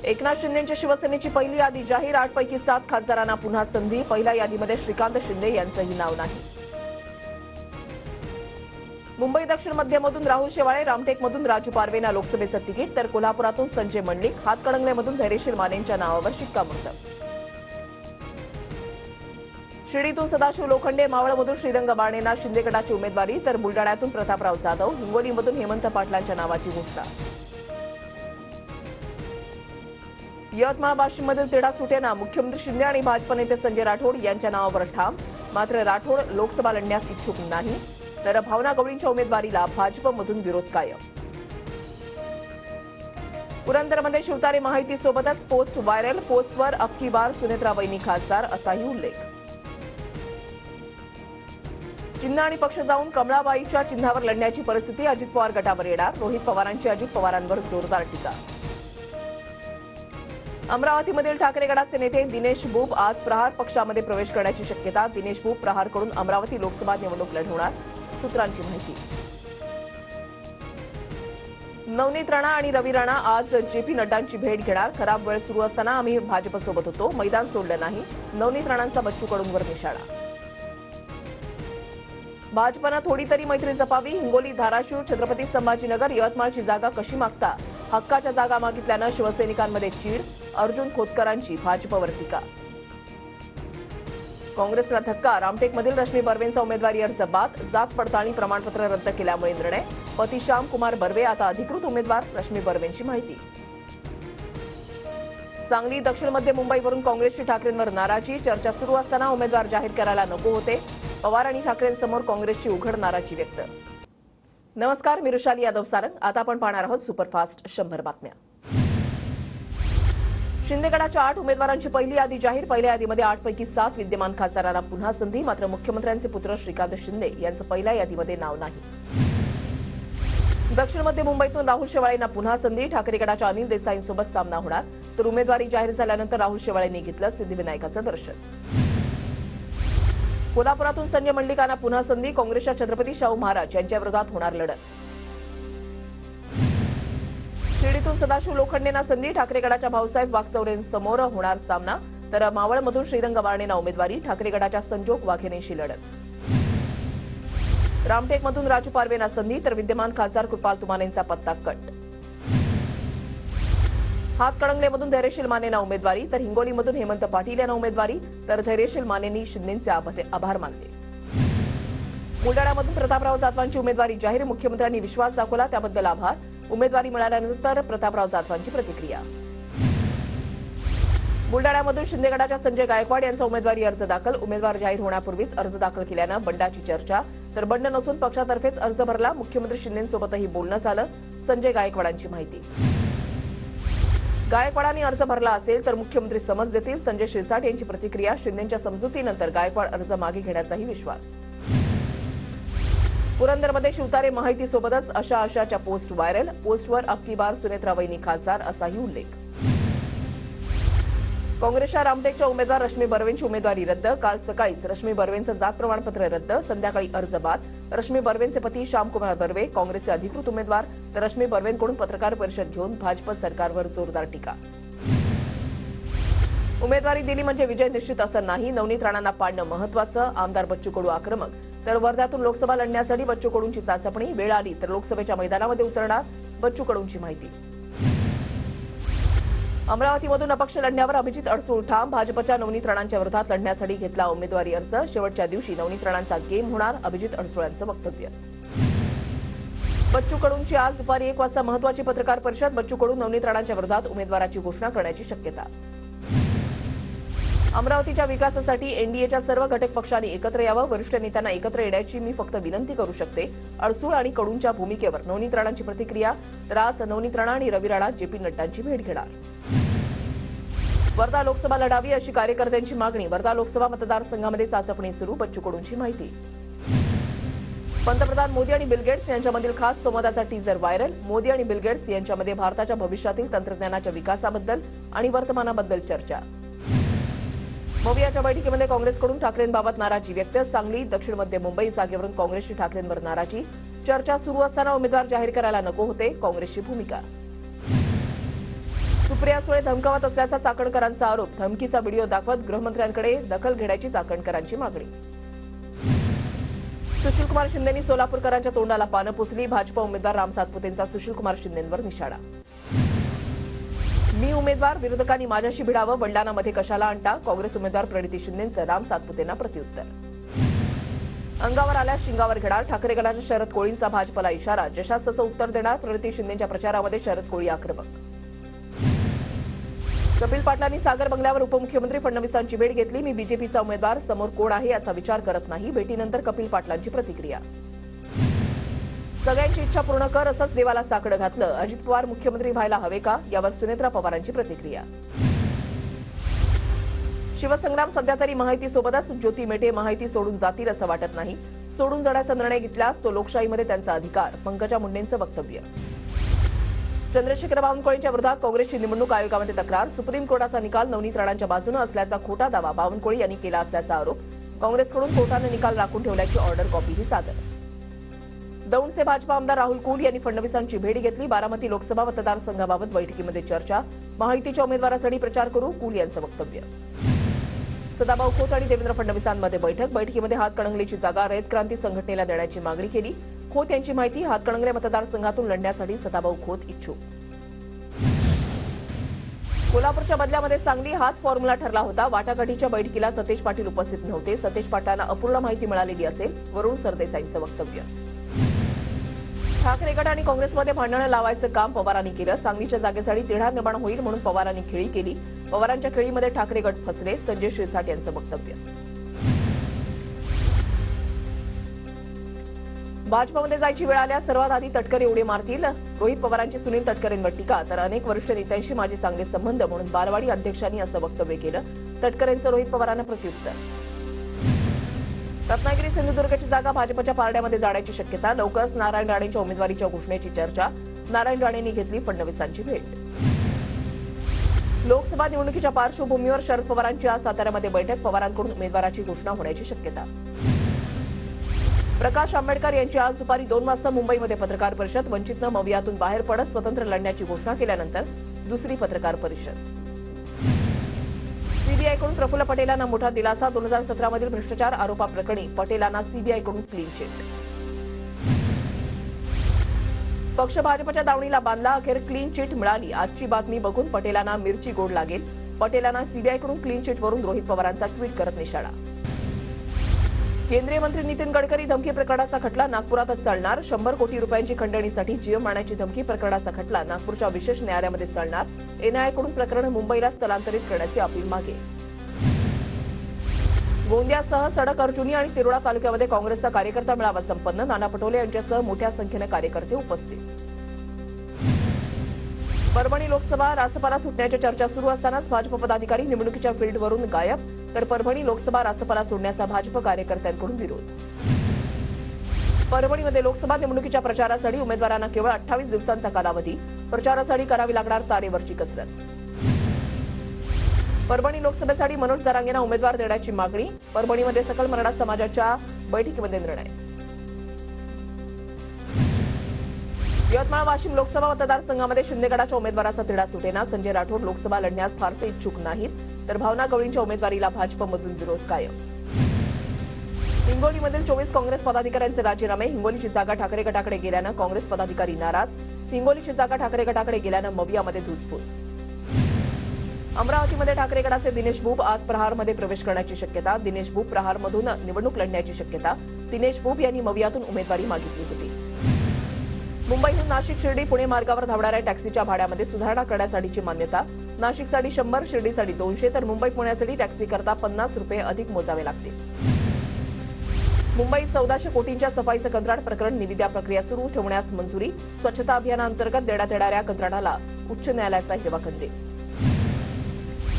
एकनाथ शिंदेंच्या शिवसेनेची पहिली यादी जाहीर. 8 पैकी 7 खासदारांना पुन्हा संधी. पहिल्या यादीमध्ये श्रीकांत शिंदे यांचंही नाव नाही. मुंबई दक्षिण मध्यमधून राहुल शेवाळे, रामटेकमधून राजू पारवेंना लोकसभेचं तिकीट, तर कोल्हापुरातून संजय मंडलिक, हातकणंगलेमधून धैर्यशील मानेंच्या नावावर शिक्कामोर्तब. शिर्डीतून सदाशिव लोखंडे, मावळमधून श्रीरंग बारणेंना शिंदे गटाची उमेदवारी, तर बुलडाण्यातून प्रतापराव जाधव, हिंगोलीमधून हेमंत पाटलांच्या नावाची घोषणा. यवतमाळ वाशिममधील तिढा सुटेना. मुख्यमंत्री शिंदे आणि भाजप नेते संजय राठोड यांच्या नावावर ठाम. मात्र राठोड लोकसभा लढण्यास इच्छुक नाही, तर भावना गवळींच्या उमेदवारीला भाजपमधून विरोध कायम. पुरंदरमध्ये शिवतारे माहितीसोबतच पोस्ट व्हायरल. पोस्टवर अब की बार सुनेत्रा वहिनी खासदार असाही उल्लेख. चिन्ह आणि पक्ष जाऊन कमळाबाईच्या चिन्हावर लढण्याची परिस्थिती अजित पवार गटावर येणार. रोहित पवारांची अजित पवारांवर जोरदार टीका. अमरावतीमधील ठाकरे गटाचे नेते दिनेश बुब आज प्रहार पक्षामध्ये प्रवेश करण्याची शक्यता. दिनेश बुब प्रहारकडून अमरावती लोकसभा निवडणूक लढवणार, सूत्रांची माहिती. नवनीत राणा आणि रवी राणा आज जेपी नड्डांची भेट घेणार. खराब वेळ सुरू असताना आम्ही भाजपसोबत होतो, मैदान सोडलं नाही. नवनीत राणांचा बच्चू कडूंवर निशाणा. भाजपनं थोडी तरी मैत्री जपावी. हिंगोली, धाराशिव, छत्रपती संभाजीनगर, यवतमाळची जागा कशी मागता? हक्काच्या जागा मागितल्यानं शिवसैनिकांमध्ये चीड. अर्जुन खोतकरांची भाजपवर टीका. काँग्रेसला धक्का. रामटेकमधील रश्मी बर्वेंचा उमेदवारी अर्ज बाद. जात पडताळणी प्रमाणपत्र रद्द केल्यामुळे निर्णय. पती श्याम कुमार बर्वे आता अधिकृत उमेदवार. रश्मी बर्वेंची माहिती. सांगली, दक्षिण मध्य मुंबईवरून काँग्रेसची ठाकरेंवर नाराजी. चर्चा सुरू असताना उमेदवार जाहीर करायला नको होते. पवार आणि ठाकरेंसमोर काँग्रेसची उघड नाराजी व्यक्त. नमस्कार, मी रुशाली यादव सारंग. आता आपण पाहणार आहोत सुपरफास्ट 100 बातम्या. शिंदे गटाच्या 8 उमेदवारांची पहिली यादी जाहीर. पहिल्या यादीमध्ये 8 पैकी 7 विद्यमान खासदारांना पुन्हा संधी. मात्र मुख्यमंत्र्यांचे पुत्र श्रीकांत शिंदे यांचं पहिल्या यादीमध्ये नाव नाही. दक्षिण मध्य मुंबईतून राहुल शेवाळेंना पुन्हा संधी. ठाकरे गटाच्या अनिल देसाईंसोबत सामना होणार. तर उमेदवारी जाहीर झाल्यानंतर राहुल शेवाळेंनी घेतलं सिद्धिविनायकाचं दर्शन. कोल्हापुरातून संजय मंडलिकांना पुन्हा संधी. काँग्रेसच्या छत्रपती शाहू महाराज यांच्या विरोधात होणार लढत. शिर्डीतून सदाशिव लोखंडेंना संधी. ठाकरे गटाच्या भाऊसाहेब वागचौरेंसमोर होणार सामना. तर मावळमधून श्रीरंग बारणेंना उमेदवारी. ठाकरे गटाच्या संजोग वाघेनेशी लढत. रामटेकमधून राजू पारवेंना संधी. तर विद्यमान खासदार कृपाल तुमानेंचा पत्ता कट. हातकणंगलेमधून धैर्यशील मानेंना उमेदवारी. तर हिंगोलीमधून हेमंत पाटील यांना उमेदवारी. तर धैर्यशील मानेंनी शिंदेंचे आभार मानले. बुलडाण्यामधून प्रतापराव जाधवांची उमेदवारी जाहीर. मुख्यमंत्र्यांनी विश्वास दाखवला, त्याबद्दल आभार. उमेदवारी मिळाल्यानंतर प्रतापराव जाधवांची प्रतिक्रिया. बुलडाण्यामधून शिंदे गटाच्या संजय गायकवाड यांचा उमेदवारी अर्ज दाखल. उमेदवार जाहीर होण्यापूर्वीच अर्ज दाखल केल्यानं बंडाची चर्चा. तर बंड नसून पक्षातर्फेच अर्ज भरला. मुख्यमंत्री शिंदेंसोबतही बोलणं झालं. संजय गायकवाडांची माहिती. गायकवाडांनी अर्ज भरला असेल तर मुख्यमंत्री समज देतील. संजय शिरसाट यांची प्रतिक्रिया. शिंदेंच्या समजुतीनंतर गायकवाड अर्ज मागे घेण्याचाही विश्वास. पुरंदरमध्ये शिवतारे माहितीसोबतच अशा आशाच्या पोस्ट व्हायरल. पोस्टवर अब की बार सुनेत्रा वहिनी खासदार असाही उल्लेख. काँग्रेसच्या रामटेकच्या उमेदवार रश्मी बर्वेंची उमेदवारी रद्द. काल सकाळीच रश्मी बर्वेंचं जात प्रमाणपत्र रद्द. संध्याकाळी अर्ज बाद. रश्मी बर्वेंचे पती श्यामकुमार बर्वे काँग्रेसचे अधिकृत उमेदवार. तर रश्मी बर्वेंकडून पत्रकार परिषद घेऊन भाजप सरकारवर जोरदार टीका. उमेदवारी दिली म्हणजे विजय निश्चित असं नाही. नवनीत राणांना पाडणं महत्वाचं. आमदार बच्चू कडू आक्रमक. तर वर्ध्यातून लोकसभा लढण्यासाठी बच्चू कडूंची चाचपणी. वेळ आली तर लोकसभेच्या मैदानामध्ये उतरणार. बच्चू कडूंची माहिती. अमरावतीमधून अपक्ष लढण्यावर अभिजित अडसूळ ठाम. भाजपच्या नवनीत राणांच्या विरोधात लढण्यासाठी घेतला उमेदवारी अर्ज. शेवटच्या दिवशी नवनीत राणांचा गेम होणार. अभिजित अडसूळांचं वक्तव्य. बच्चू कडूंची आज दुपारी 1 वाजता महत्वाची पत्रकार परिषद. बच्चू कडू नवनीत राणांच्या विरोधात उमेदवाराची घोषणा करण्याची शक्यता. अमरावतीच्या विकासासाठी एनडीएच्या सर्व घटक पक्षांनी एकत्र यावं. वरिष्ठ नेत्यांना एकत्र येण्याची मी फक्त विनंती करू शकते. अडसूळ आणि कडूंच्या भूमिकेवर नवनीत राणांची प्रतिक्रिया. तर आज नवनीत राणा आणि रवी राणा जेपी नड्डांची भेट घेणार. वर्धा लोकसभा लढावी अशी कार्यकर्त्यांची मागणी. वर्धा लोकसभा मतदारसंघामध्ये चाचपणी सुरू. बच्चू कडूंची माहिती. पंतप्रधान मोदी आणि बिल गेट्स यांच्यामधील खास संवादाचा टीजर व्हायरल. मोदी आणि बिल गेट्स यांच्यामध्ये भारताच्या भविष्यातील तंत्रज्ञानाच्या विकासाबद्दल आणि वर्तमानाबद्दल चर्चा. मवियाच्या बैठकीमध्ये काँग्रेसकडून ठाकरेंबाबत नाराजी व्यक्त. सांगली, दक्षिण मध्य मुंबई जागेवरून काँग्रेसची ठाकरेंवर नाराजी. चर्चा सुरू असताना उमेदवार जाहीर करायला नको होते. काँग्रेसची भूमिका. सुप्रिया सुळे धमकावत असल्याचा चाकणकरांचा आरोप. धमकीचा व्हिडिओ दाखवत गृहमंत्र्यांकडे दखल घेण्याची चाकणकरांची मागणी. सुशीलकुमार शिंदेंनी सोलापूरकरांच्या तोंडाला पानं पुसली. भाजपा उमेदवार राम सातपुतेंचा सुशीलकुमार शिंदेंवर निशाणा. मी उमेदवार, विरोधकांनी माझ्याशी भिडावं, वडिलांमध्ये कशाला आणता. काँग्रेस उमेदवार प्रणिती शिंदेंचं राम सातपुतेंना प्रत्युत्तर. अंगावर आल्यास शिंगावर घेणार. ठाकरे गटाच्या शरद कोळींचा भाजपला इशारा. जशास तसं उत्तर देणार. प्रणिती शिंदेंच्या प्रचारामध्ये शरद कोळी आक्रमक. कपिल पाटलांनी सागर बंगल्यावर उपमुख्यमंत्री फडणवीसांची भेट घेतली. मी बीजेपीचा उमेदवार, समोर कोण आहे याचा विचार करत नाही. भेटीनंतर कपिल पाटलांची प्रतिक्रिया. सगळ्यांची इच्छा पूर्ण कर, असंच देवाला साकडं घातलं. अजित पवार मुख्यमंत्री व्हायला हवे का, यावर सुनेत्रा पवारांची प्रतिक्रिया. शिवसंग्राम सध्या तरी महायुतीसोबतच. ज्योती मेटे महायुती सोडून जातील असं वाटत नाही. सोडून जाण्याचा निर्णय घेतल्यास तो लोकशाहीमध्ये त्यांचा अधिकार. पंकजा मुंडेंचं वक्तव्य. चंद्रशेखर बावनकुळेंच्या विरोधात काँग्रेसची निवडणूक आयोगामध्ये तक्रार. सुप्रीम कोर्टाचा निकाल नवनीत राणांच्या बाजूने असल्याचा खोटा दावा बावनकुळे यांनी केला असल्याचा आरोप. काँग्रेसकडून कोर्टाने निकाल राखून ठेवल्याची ऑर्डर कॉपीही सादर. दौंडचे भाजपा आमदार राहुल कुल यांनी फडणवीसांची भेट घेतली. बारामती लोकसभा मतदारसंघाबाबत बैठकीमध्ये चर्चा. महायुतीच्या उमेदवारासाठी प्रचार करू, कुल यांचं वक्तव्य. सदाभाऊ खोत आणि देवेंद्र फडणवीसांमध्ये बैठक. बैठकीमध्ये हातकणंगलेची जागा रयत क्रांती संघटनेला देण्याची मागणी केली. खोत यांची माहिती. हातकणंगले मतदारसंघातून लढण्यासाठी सदाभाऊ खोत इच्छुक. कोल्हापूरच्या बदल्यामध्ये सांगली हाच फॉर्म्युला ठरला होता. वाटाघाटीच्या बैठकीला सतेज पाटील उपस्थित नव्हते. सतेज पाटलांना अपूर्ण माहिती मिळालेली असेल, वरुण सरदेसाईंचं वक्तव्य. ठाकरे गट आणि काँग्रेसमध्ये भांडणं लावायचं काम पवारांनी केलं. सांगलीच्या जागेसाठी तिढा निर्माण होईल म्हणून पवारांनी खेळी केली. पवारांच्या खेळीमध्ये ठाकरे गट फसले. संजय शिरसाट यांचं वक्तव्य. भाजपमध्ये जायची वेळ आल्यास सर्वात आधी तटकरे उडी मारतील. रोहित पवारांची सुनील तटकरेंवर टीका. तर अनेक वरिष्ठ नेत्यांशी माझे चांगले संबंध म्हणून बालवाडी अध्यक्षांनी असं वक्तव्य केलं. तटकरेंचं रोहित पवारांना प्रत्युत्तर. रत्नागिरी सिंधुदुर्गची जागा भाजपच्या पारड्यामध्ये जाण्याची शक्यता. लवकरच नारायण राणेंच्या उमेदवारीच्या घोषणेची चर्चा. नारायण राणेंनी घेतली फडणवीसांची भेट. लोकसभा निवडणुकीच्या पार्श्वभूमीवर शरद पवारांची आज साताऱ्यामध्ये बैठक. पवारांकडून उमेदवाराची घोषणा होण्याची शक्यता. प्रकाश आंबेडकर यांची आज दुपारी 2 वाजता मुंबईमध्ये पत्रकार परिषद. वंचितनं मवियातून बाहेर पडत स्वतंत्र लढण्याची घोषणा केल्यानंतर दुसरी पत्रकार परिषद. सीबीआयकडून प्रफुल्ल पटेलांना मोठा दिलासा. 2017 मधील भ्रष्टाचार आरोपाप्रकरणी पटेलांना सीबीआयकडून क्लीन चिट. पक्ष भाजपच्या दावणीला बांधला. अखेर क्लीन चिट मिळाली. आजची बातमी बघून पटेलांना मिरची गोड लागेल. पटेलांना सीबीआयकडून क्लीन चिटवरून रोहित पवारांचा ट्विट करत निशाणा. केंद्रीय मंत्री नितीन गडकरी धमकी प्रकरणाचा खटला नागपुरातच चालणार. 100 कोटी रुपयांची खंडणीसाठी जीव मारण्याची धमकी प्रकरणाचा खटला नागपूरच्या विशेष न्यायालयामध्ये चालणार. एनआयएकडून प्रकरण मुंबईला स्थलांतरित करण्याची अपील मागे. गोंदियासह सडक, अर्जुनी आणि तिरोडा तालुक्यामध्ये काँग्रेसचा कार्यकर्ता मेळावा संपन्न. नाना पटोले यांच्यासह मोठ्या संख्येनं कार्यकर्ते उपस्थित. परभणी लोकसभा रासपाला सुटण्याच्या चर्चा सुरू असतानाच भाजप पदाधिकारी निवडणुकीच्या फील्डवरून गायब. तर परभणी लोकसभा रासपाला सोडण्याचा भाजप कार्यकर्त्यांकडून विरोध. परभणीमध्ये लोकसभा निवडणुकीच्या प्रचारासाठी उमेदवारांना केवळ 28 दिवसांचा कालावधी. प्रचारासाठी करावी लागणार तारेवरची कसरत. परभणी लोकसभेसाठी मनोज जरांगेंना उमेदवार देण्याची मागणी. परभणीमध्ये सकल मराठा समाजाच्या बैठकीमध्ये निर्णय. यवतमाळ वाशिम लोकसभा मतदारसंघामध्ये शिंदे गटाच्या उमेदवाराचा तिढा सुटेना. संजय राठोड लोकसभा लढण्यास फारसे इच्छुक नाहीत. तर भावना गवळींच्या उमेदवारीला भाजपमधून विरोध कायम. हिंगोलीमधील 24 काँग्रेस पदाधिकाऱ्यांचे राजीनामे. हिंगोलीची जागा ठाकरे गटाकडे गेल्यानं काँग्रेस पदाधिकारी नाराज. हिंगोलीची जागा ठाकरे गटाकडे गेल्यानं मवियामध्ये धुसफूस. अमरावतीमध्ये ठाकरे गटाचे दिनेश बुब आज प्रहारमध्ये प्रवेश करण्याची शक्यता. दिनेश बुब प्रहारमधून निवडणूक लढण्याची शक्यता. दिनेश बुब यांनी मवियातून उमेदवारी मागितली होती. मुंबईहून नाशिक शिर्डी पुणे मार्गावर धावणाऱ्या टॅक्सीच्या भाड्यामध्ये सुधारणा करण्यासाठीची मान्यता. नाशिकसाठी 100, शिर्डीसाठी 200 तर मुंबई पुण्यासाठी टॅक्सी करता 50 रुपये अधिक मोजावे लागतील. मुंबईत 1400 कोटींच्या सफाईचं कंत्राट प्रकरण निविदा प्रक्रिया सुरू ठेवण्यास मंजुरी. स्वच्छता अभियानाअंतर्गत देण्यात येणाऱ्या कंत्राटाला उच्च न्यायालयाचा हिरवा कंदील.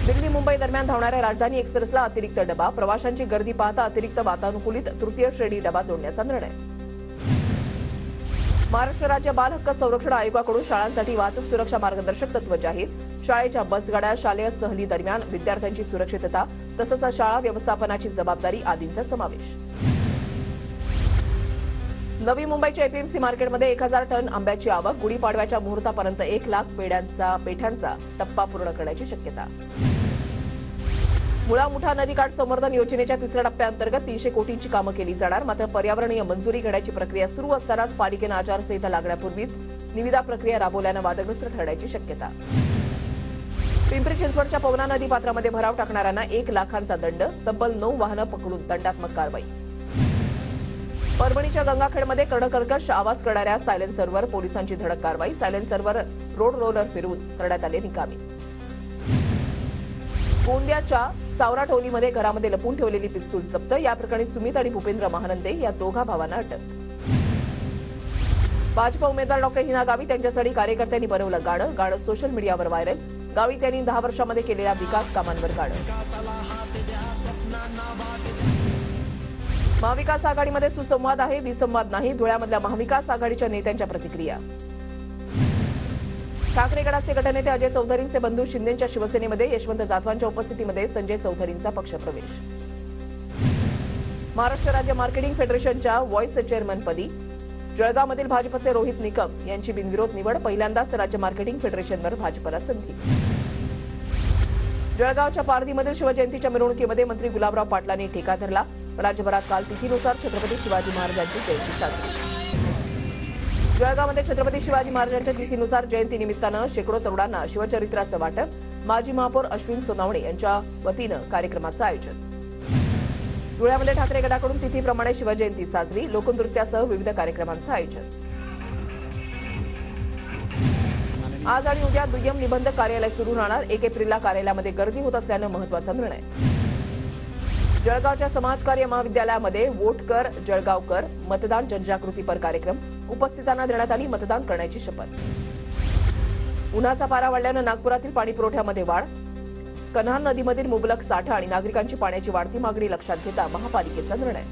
दिल्ली मुंबई दरम्यान धावणाऱ्या राजधानी एक्सप्रेसला अतिरिक्त डबा. प्रवाशांची गर्दी पाहता अतिरिक्त वातानुकूलित तृतीय श्रेणी डबा जोडण्याचा निर्णय. महाराष्ट्र राज्य बाल हक्क संरक्षण आयोगाकडून शाळांसाठी वाहतूक सुरक्षा मार्गदर्शक तत्व जाहीर. शाळेच्या बसगाड्या, शालेय सहली दरम्यान विद्यार्थ्यांची सुरक्षितता तसंच शाळा व्यवस्थापनाची जबाबदारी आदींचा समावेश. नवी मुंबईच्या एपीएमसी मार्केटमध्ये 1000 टन आंब्याची आवक, गुढीपाडव्याच्या मुहूर्तापर्यंत 1 लाख पेठ्यांचा टप्पा पूर्ण करण्याची शक्यता. मुळा मुठा नदीकाठ संवर्धन योजनेच्या तिसऱ्या टप्प्याअंतर्गत 300 कोटींची कामं केली जाणार. मात्र पर्यावरणीय मंजुरी घेण्याची प्रक्रिया सुरू असतानाच पालिकेनं आचारसंहिता लागण्यापूर्वीच निविदा प्रक्रिया राबवल्यानं वादग्रस्त ठरण्याची शक्यता. पिंपरी चिंचवडच्या पवना नदी पात्रामध्ये भराव टाकणाऱ्यांना 1 लाखांचा दंड, तब्बल 9 वाहनं पकडून दंडात्मक कारवाई. परभणीच्या गंगाखेडमध्ये कर्णकर्कश आवाज करणाऱ्या सायलेन्सरवर पोलिसांची धडक कारवाई. सायलेन्सरवर रोड रोलर फिरवून करण्यात आले निकामी. गोंदियाच्या सावराटोलीमध्ये घरामध्ये लपून ठेवलेली पिस्तूल जप्त. या प्रकरणी सुमित आणि भूपेंद्र महानंदे या दोघा भावांना अटक. भाजप उमेदवार डॉ. हिना गावित यांच्यासाठी कार्यकर्त्यांनी बनवलं गाणं सोशल मीडियावर व्हायरल. गावित यांनी 10 वर्षांमध्ये केलेल्या विकास कामांवर गाणं. महाविकास आघाडीमध्ये सुसंवाद आहे, विसंवाद नाही. धुळ्यामधल्या महाविकास आघाडीच्या नेत्यांच्या प्रतिक्रिया. ठाकरे गटाचे गटनेते अजय चौधरींचे बंधू शिंदेंच्या शिवसेनेमध्ये, यशवंत जाधवांच्या उपस्थितीमध्ये संजय चौधरींचा पक्षप्रवेश. महाराष्ट्र राज्य मार्केटिंग फेडरेशनच्या व्हाईस चेअरमनपदी जळगावमधील भाजपचे रोहित निकम यांची बिनविरोध निवड. पहिल्यांदाच राज्य मार्केटिंग फेडरेशनवर भाजपला संधी. जळगावच्या पारधीमधील शिवजयंतीच्या मिरवणुकीमध्ये मंत्री गुलाबराव पाटलांनी ठेका धरला. राज्यभरात काल तिथीनुसार छत्रपती शिवाजी महाराजांची जयंती साजरी. जळगावमध्ये छत्रपती शिवाजी महाराजांच्या तिथीनुसार जयंतीनिमित्तानं शेकडो तरुणांना शिवचरित्राचं वाटप. माजी महापौर अश्विन सोनावणे यांच्या वतीनं कार्यक्रमाचं आयोजन. धुळ्यामध्ये ठाकरे गटाकडून तिथीप्रमाणे शिवजयंती साजरी. लोकनृत्यासह विविध कार्यक्रमांचं आयोजन. आज आणि उद्या दुय्यम निबंधक कार्यालय सुरू राहणार. 1 एप्रिलला कार्यालयामध्ये गर्दी होत असल्यानं महत्त्वाचा निर्णय. जळगावच्या समाजकार्य महाविद्यालयामध्ये वोट कर जळगाव कर मतदान जनजागृतीपर कार्यक्रम. उपस्थितांना देण्यात आली मतदान करण्याची शपथ. उन्हाचा पारा वाढल्यानं नागपुरातील पाणीपुरवठ्यामध्ये वाढ. कन्हान नदीमधील मुबलक साठा आणि नागरिकांची पाण्याची वाढती मागणी लक्षात घेता महापालिकेचा निर्णय.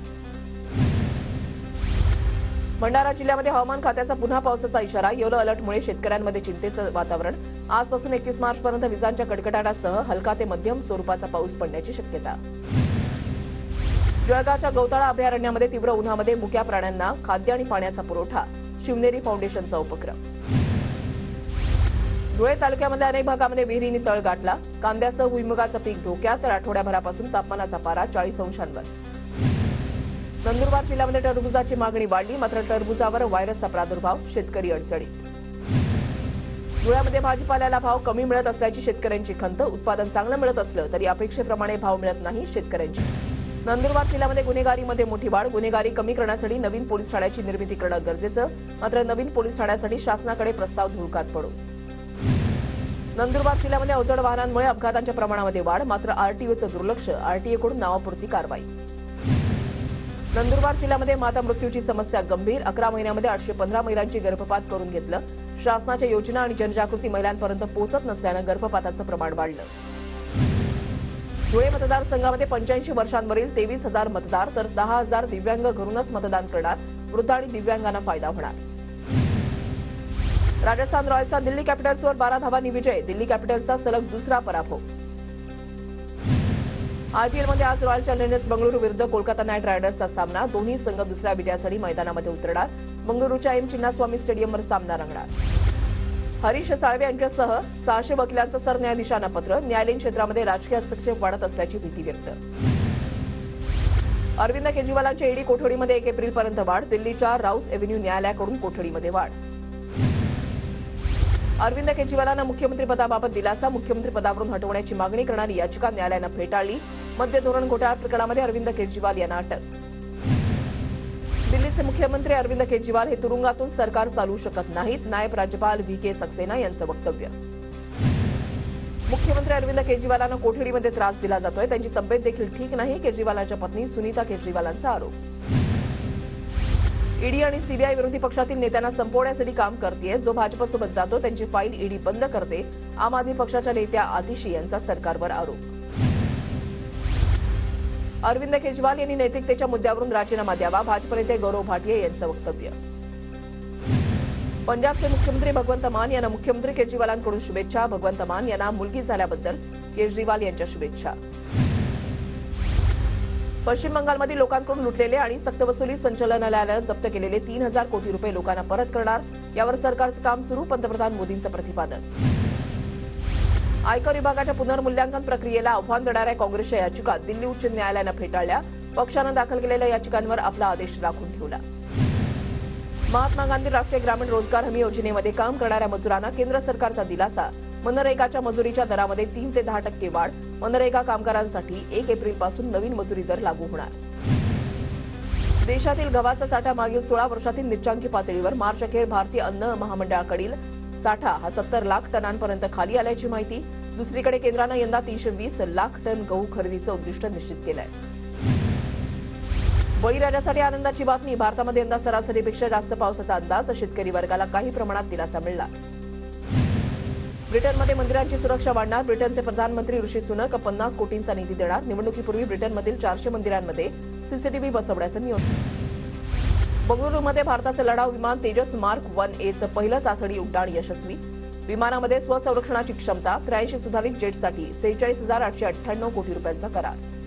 भंडारा जिल्ह्यामध्ये हवामान खात्याचा पुन्हा पावसाचा इशारा. येलो अलर्टमुळे शेतकऱ्यांमध्ये चिंतेचं वातावरण. आजपासून 31 मार्चपर्यंत विजांच्या कडकडाटासह हलका ते मध्यम स्वरूपाचा पाऊस पडण्याची शक्यता. जळगावच्या गौताळा अभयारण्यामध्ये तीव्र उन्हामध्ये मुक्या प्राण्यांना खाद्य आणि पाण्याचा पुरवठा. शिवनेरी फाउंडेशनचा उपक्रम. धुळे तालुक्यामधल्या अनेक भागामध्ये विहिरींनी तळ गाठला. कांद्यासह भुईमुगाचं पीक धोक्यात. तर आठवड्याभरापासून तापमानाचा पारा 40 अंशांवर. नंदुरबार जिल्ह्यामध्ये टरबुजाची मागणी वाढली. मात्र टरबुजावर व्हायरसचा प्रादुर्भाव. शेतकरी अडचणीत. धुळ्यामध्ये भाजीपाल्याला भाव कमी मिळत असल्याची शेतकऱ्यांची खंत. उत्पादन चांगलं मिळत असलं तरी अपेक्षेप्रमाणे भाव मिळत नाही शेतकऱ्यांची. नंदुरबार जिल्ह्यामध्ये गुन्हेगारीमध्ये मोठी वाढ. गुन्हेगारी कमी करण्यासाठी नवीन पोलीस ठाण्याची निर्मिती करणं गरजेचं. मात्र नवीन पोलीस ठाण्यासाठी शासनाकडे प्रस्ताव धुळकात पडू. नंदुरबार जिल्ह्यामध्ये अवजड वाहनांमुळे अपघातांच्या प्रमाणामध्ये वाढ. मात्र आरटीओचं दुर्लक्ष. आरटीओकडून नावापुरती कारवाई. नंदुरबार जिल्ह्यामध्ये माता मृत्यूची समस्या गंभीर. 11 महिन्यामध्ये 815 महिलांची गर्भपात करून घेतलं. शासनाच्या योजना आणि जनजागृती महिलांपर्यंत पोहोचत नसल्यानं गर्भपाताचं प्रमाण वाढलं. धुळे मतदारसंघामध्ये 85 वर्षांवरील 23,000 मतदार तर 10,000 दिव्यांग घरूनच मतदान करणार. वृद्ध आणि दिव्यांगांना फायदा होणार. राजस्थान रॉयल्सचा दिल्ली कॅपिटल्सवर 12 धावांनी विजय. दिल्ली कॅपिटल्सचा सलग दुसरा पराभव. आयपीएलमध्ये आज रॉयल चॅलेंजर्स बंगळुरू विरुद्ध कोलकाता नाईट रायडर्सचा सामना. दोन्ही संघ दुसऱ्या विजयासाठी मैदानामध्ये उतरणार. बंगळुरूच्या एम चिन्नास्वामी स्टेडियमवर सामना रंगणार. हरीश साळवे यांच्यासह 600 वकिलांचं सरन्यायाधीशांना पत्र. न्यायालयीन क्षेत्रामध्ये राजकीय हस्तक्षेप वाढत असल्याची भीती व्यक्त. अरविंद केजरीवालांच्या ईडी कोठडीमध्ये 1 एप्रिलपर्यंत वाढ. दिल्लीच्या राऊस एव्हेन्यू न्यायालयाकडून कोठडीमध्ये वाढ. अरविंद केजरीवालांना मुख्यमंत्रीपदाबाबत दिलासा. मुख्यमंत्रीपदावरून हटवण्याची मागणी करणारी याचिका न्यायालयानं फेटाळली. मद्य धोरण घोटाळा प्रकरणामध्ये अरविंद केजरीवाल यांना अटक. दिल्लीचे मुख्यमंत्री अरविंद केजरीवाल हे तुरुंगातून सरकार चालवू शकत नाहीत. नायब राज्यपाल व्ही.के. सक्सेना यांचं वक्तव्य. मुख्यमंत्री अरविंद केजरीवालांना कोठडीमध्ये त्रास दिला जातोय. त्यांची तब्येत देखील ठीक नाही. केजरीवालांच्या पत्नी सुनीता केजरीवालांचा आरोप. ईडी आणि सीबीआय विरोधी पक्षातील नेत्यांना संपवण्यासाठी काम करतेय. जो भाजपसोबत जातो त्यांची फाईल ईडी बंद करते. आम आदमी पक्षाच्या नेत्या आतिशी यांचा सरकारवर आरोप. अरविंद केजरीवाल यांनी नैतिकतेच्या मुद्द्यावरून राजीनामा द्यावा. भाजप नेते गौरव भाटिया यांचं वक्तव्य. पंजाबचे मुख्यमंत्री भगवंत मान यांना मुख्यमंत्री केजरीवालांकडून शुभेच्छा. भगवंत मान यांना मुलगी झाल्याबद्दल केजरीवाल यांच्या शुभेच्छा. पश्चिम बंगालमधील लोकांकडून लुटलेले आणि सक्तवसुली संचालनालयानं जप्त केलेले 3,000 कोटी रुपये लोकांना परत करणार, यावर सरकारचं काम सुरू, पंतप्रधान मोदींचं प्रतिपादन. आयकर विभागाच्या पुनर्मूल्यांकन प्रक्रियेला आव्हान देणाऱ्या काँग्रेसच्या याचिका दिल्ली उच्च न्यायालयानं फेटाळल्या. पक्षानं दाखल केलेल्या याचिकांवर आपला आदेश राखून ठेवला. महात्मा गांधी राष्ट्रीय ग्रामीण रोजगार हमी योजनेमध्ये काम करणाऱ्या मजुरांना केंद्र सरकारचा दिलासा. मनरेगाच्या मजुरीच्या दरामध्ये 3 ते 10% वाढ. मनरेगा कामगारांसाठी 1 एप्रिलपासून नवीन मजुरी दर लागू होणार. देशातील गव्हाचा साठा मागील 16 वर्षातील निच्चांकी पातळीवर. मार्च अखेर भारतीय अन्न महामंडळाकडील साठा हा 70 लाख टनांपर्यंत खाली आल्याची माहिती. दुसरीकडे केंद्रानं यंदा 320 लाख टन गहू खरेदीचं उद्दिष्ट निश्चित केलंय. बळीराजासाठी आनंदाची बातमी. भारतामध्ये यंदा सरासरीपेक्षा जास्त पावसाचा अंदाज. शेतकरी वर्गाला काही प्रमाणात दिलासा मिळाला. ब्रिटनमध्ये मंदिरांची सुरक्षा वाढणार. ब्रिटनचे प्रधानमंत्री ऋषी सुनक 50 कोटींचा निधी देणार. निवडणुकीपूर्वी ब्रिटनमधील 400 मंदिरांमध्ये सीसीटीव्ही बसवण्याचं नियोजन. बंगळुरूमध्ये भारताचं लढाऊ विमान तेजस मार्क 1Aचं पहिलं चाचणी उड्डाण यशस्वी. विमानामध्ये स्वसंरक्षणाची क्षमता. 83 सुधारित जेटसाठी 46,898 कोटी रुपयांचा करार.